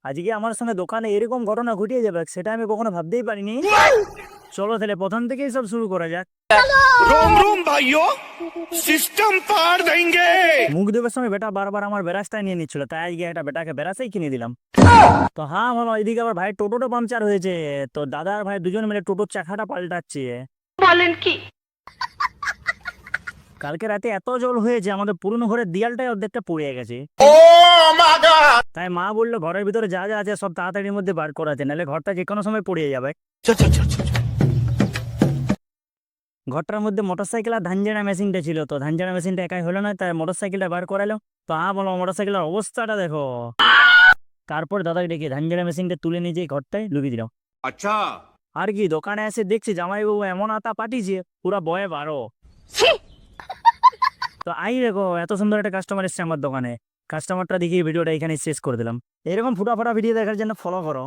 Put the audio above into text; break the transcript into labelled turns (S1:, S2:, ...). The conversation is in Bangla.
S1: আজকে আমার সঙ্গে দোকানে এরকম ঘটনা ঘটিয়ে যাবে সেটা আমি কখনো ভাবতেই পারিনি। চলো তাহলে প্রথম থেকেই সব শুরু করা যাক।
S2: रोम रोम भाइयों, सिस्टम पार देंगे।
S1: মুখ দেবার সময় বেটা বারবার আমার বেরাসটাই নিয়ে নিচ্ছিল, তাই আজকে একটা বেটাকে বেরাসেই কিনে দিলাম। তো হ্যাঁ ভালো, এদিকে আবার ভাই টোটোটা পাংচার হয়েছে। তো দাদা আর ভাই দুজন মিলে টোটোর চাকাটা পাল্টাচ্ছে।
S3: বলেন কি?
S1: কালকে রাতে এত জল হয়েছে আমাদের পুরনো ঘরের দেয়ালটাই অর্ধেকটা পড়ে গেছে। তাই মা বললো ঘরের ভিতরে যা যা আছে সব তাড়াতাড়ির মধ্যে বার করাতে, নাহলে ঘরটা যে কোনো সময় পড়ে যাবে। ঘরটার মধ্যে মোটরসাইকেল আর ধান ঝাড়া মেশিনটা ছিল, তো ধান ঝাড়া মেশিনটা একাই হলো না, তাই মোটরসাইকেলটা বার করালো। তো বলো মোটরসাইকেলের অবস্থাটা দেখো। তারপর দাদাকে ডেকে ধান ঝাড়া মেশিনটা তুলে নিয়ে যেয়ে ঘরটায় লুকিয়ে দিলাম।
S2: अच्छा,
S1: আর কি দোকানে এসে দেখছি জামাইবাবু এমন আতা পাঠিয়েছে পুরা বয়ে 12। তো দেখো এত সুন্দর একটা কাস্টমার এসছে আমার দোকানে। কাস্টমারটা দেখিয়ে ভিডিওটা এখানে শেষ করে দিলাম। এরকম ফুটা ভিডিও দেখার জন্য ফলো করো।